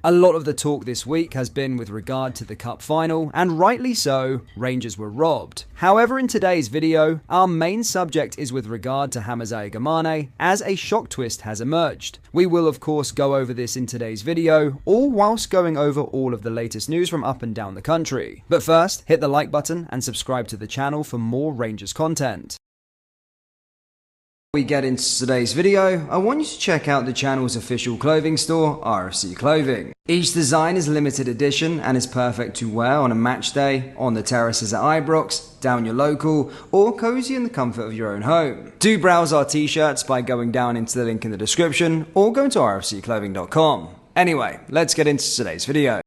A lot of the talk this week has been with regard to the cup final, and rightly so, Rangers were robbed. However, in today's video, our main subject is with regard to Hamza Igamane, as a shock twist has emerged. We will of course go over this in today's video, all whilst going over all of the latest news from up and down the country. But first, hit the like button and subscribe to the channel for more Rangers content. Before we get into today's video, I want you to check out the channel's official clothing store, RFC Clothing. Each design is limited edition and is perfect to wear on a match day, on the terraces at Ibrox, down your local, or cozy in the comfort of your own home. Do browse our t-shirts by going down into the link in the description or go to rfcclothing.com. Anyway, let's get into today's video.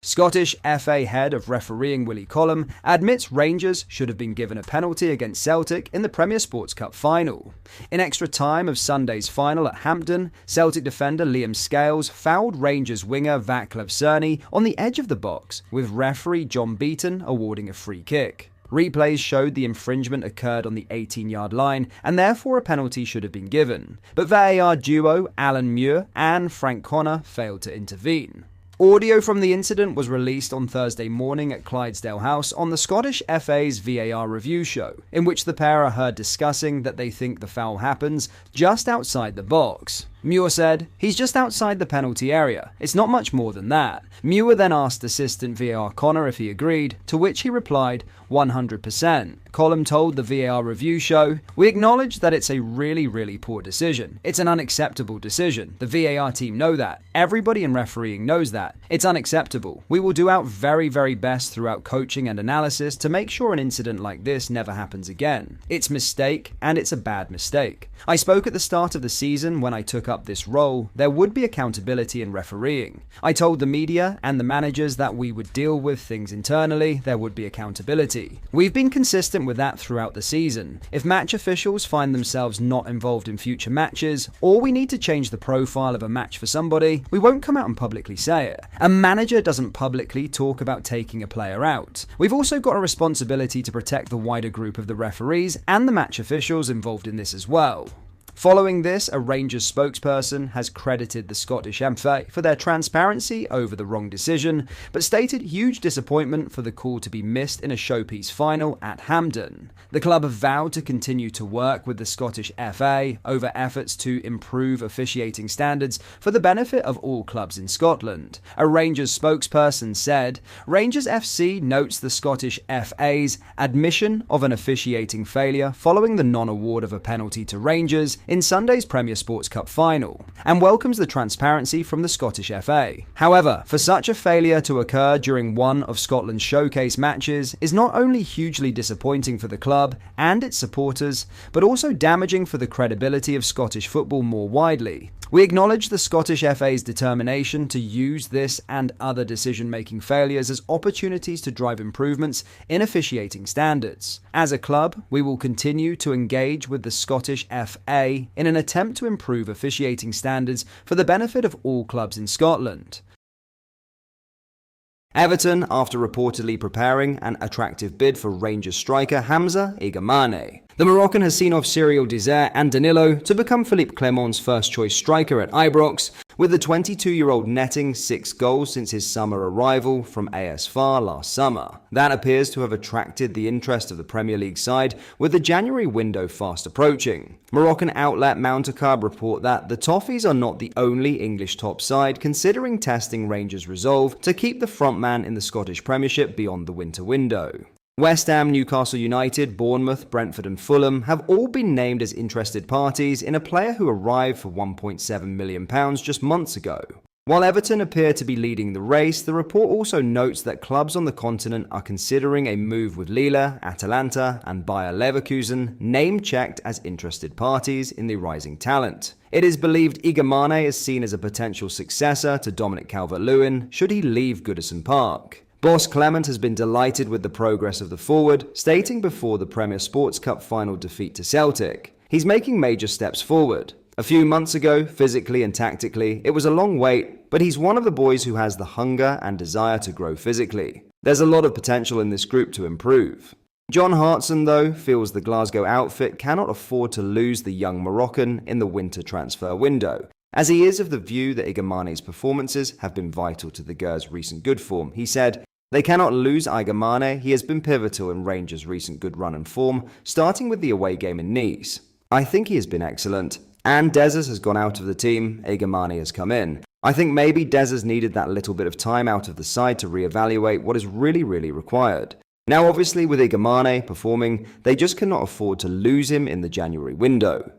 Scottish FA head of refereeing Willie Collum admits Rangers should have been given a penalty against Celtic in the Premier Sports Cup final. In extra time of Sunday's final at Hampden, Celtic defender Liam Scales fouled Rangers winger Vaclav Cerny on the edge of the box, with referee John Beaton awarding a free kick. Replays showed the infringement occurred on the 18-yard line and therefore a penalty should have been given, but VAR duo Alan Muir and Frank Connor failed to intervene. Audio from the incident was released on Thursday morning at Clydesdale House on the Scottish FA's VAR review show, in which the pair are heard discussing that they think the foul happens just outside the box. Muir said, "He's just outside the penalty area. It's not much more than that." Muir then asked assistant VAR Connor if he agreed, to which he replied, 100%. Collum told the VAR review show, "We acknowledge that it's a really poor decision. It's an unacceptable decision. The VAR team know that. Everybody in refereeing knows that. It's unacceptable. We will do our very best throughout coaching and analysis to make sure an incident like this never happens again. It's a mistake, and it's a bad mistake. I spoke at the start of the season when I took up this role, there would be accountability in refereeing. I told the media and the managers that we would deal with things internally, there would be accountability. We've been consistent with that throughout the season. If match officials find themselves not involved in future matches, or we need to change the profile of a match for somebody, we won't come out and publicly say it. A manager doesn't publicly talk about taking a player out. We've also got a responsibility to protect the wider group of the referees and the match officials involved in this as well." Following this, a Rangers spokesperson has credited the Scottish FA for their transparency over the wrong decision, but stated huge disappointment for the call to be missed in a showpiece final at Hampden. The club have vowed to continue to work with the Scottish FA over efforts to improve officiating standards for the benefit of all clubs in Scotland. A Rangers spokesperson said, "Rangers FC notes the Scottish FA's admission of an officiating failure following the non-award of a penalty to Rangers in Sunday's Premier Sports Cup final, and welcomes the transparency from the Scottish FA. However, for such a failure to occur during one of Scotland's showcase matches is not only hugely disappointing for the club and its supporters, but also damaging for the credibility of Scottish football more widely. We acknowledge the Scottish FA's determination to use this and other decision-making failures as opportunities to drive improvements in officiating standards. As a club, we will continue to engage with the Scottish FA in an attempt to improve officiating standards for the benefit of all clubs in Scotland." Everton, after reportedly preparing an attractive bid for Rangers striker Hamza Igamane. The Moroccan has seen off Cyril Désir and Danilo to become Philippe Clement's first-choice striker at Ibrox, with the 22-year-old netting 6 goals since his summer arrival from AS FAR last summer. That appears to have attracted the interest of the Premier League side, with the January window fast approaching. Moroccan outlet Mountakab report that the Toffees are not the only English top side considering testing Rangers' resolve to keep the frontman in the Scottish Premiership beyond the winter window. West Ham, Newcastle United, Bournemouth, Brentford and Fulham have all been named as interested parties in a player who arrived for £1.7 million just months ago. While Everton appear to be leading the race, the report also notes that clubs on the continent are considering a move, with Lille, Atalanta and Bayer Leverkusen name-checked as interested parties in the rising talent. It is believed Igamane is seen as a potential successor to Dominic Calvert-Lewin should he leave Goodison Park. Boss Clement has been delighted with the progress of the forward, stating before the Premier Sports Cup final defeat to Celtic, "He's making major steps forward. A few months ago, physically and tactically, it was a long wait, but he's one of the boys who has the hunger and desire to grow physically. There's a lot of potential in this group to improve." John Hartson, though, feels the Glasgow outfit cannot afford to lose the young Moroccan in the winter transfer window, as he is of the view that Igamane's performances have been vital to the Gheorghe's recent good form. He said, "They cannot lose Igamane. He has been pivotal in Rangers' recent good run and form, starting with the away game in Nice. I think he has been excellent. And Dezers has gone out of the team, Igamane has come in. I think maybe Dezers needed that little bit of time out of the side to reevaluate what is really required. Now obviously with Igamane performing, they just cannot afford to lose him in the January window."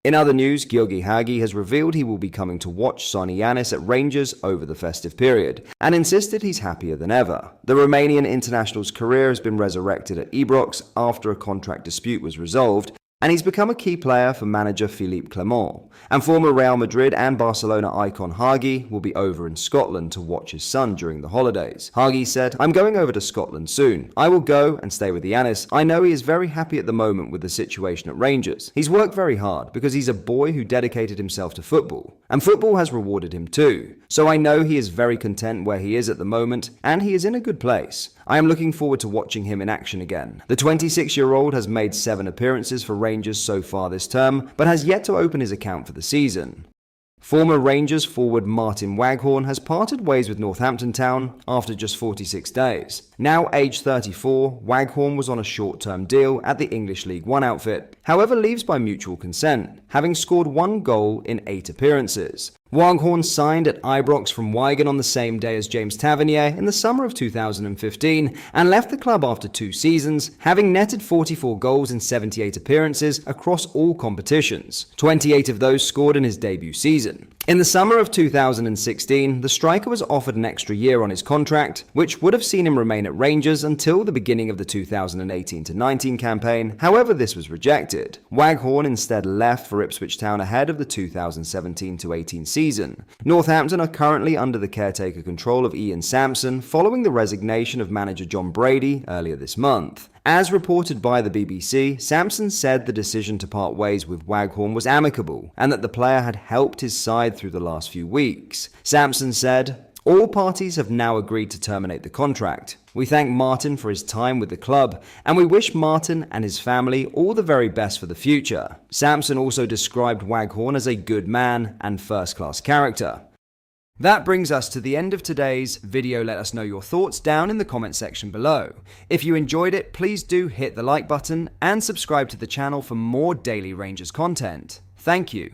In other news, Gheorghe Hagi has revealed he will be coming to watch Sonny Yanis at Rangers over the festive period, and insisted he's happier than ever. The Romanian international's career has been resurrected at Ibrox after a contract dispute was resolved, and he's become a key player for manager Philippe Clement. And former Real Madrid and Barcelona icon Hagi will be over in Scotland to watch his son during the holidays. Hagi said, "I'm going over to Scotland soon. I will go and stay with Yanis. I know he is very happy at the moment with the situation at Rangers. He's worked very hard because he's a boy who dedicated himself to football. And football has rewarded him too. So I know he is very content where he is at the moment, and he is in a good place. I am looking forward to watching him in action again." The 26-year-old has made 7 appearances for Rangers so far this term, but has yet to open his account for the season. Former Rangers forward Martin Waghorn has parted ways with Northampton Town after just 46 days. Now aged 34, Waghorn was on a short-term deal at the English League One outfit, however leaves by mutual consent, having scored 1 goal in 8 appearances. Waghorn signed at Ibrox from Wigan on the same day as James Tavernier in the summer of 2015 and left the club after 2 seasons, having netted 44 goals in 78 appearances across all competitions, 28 of those scored in his debut season. In the summer of 2016, the striker was offered an extra year on his contract, which would have seen him remain at Rangers until the beginning of the 2018-19 campaign. However, this was rejected. Waghorn instead left for Ipswich Town ahead of the 2017-18 season. Northampton are currently under the caretaker control of Ian Sampson following the resignation of manager John Brady earlier this month. As reported by the BBC, Sampson said the decision to part ways with Waghorn was amicable and that the player had helped his side through the last few weeks. Sampson said, "All parties have now agreed to terminate the contract. We thank Martin for his time with the club, and we wish Martin and his family all the very best for the future." Sampson also described Waghorn as a good man and first-class character. That brings us to the end of today's video. Let us know your thoughts down in the comment section below. If you enjoyed it, please do hit the like button and subscribe to the channel for more daily Rangers content. Thank you.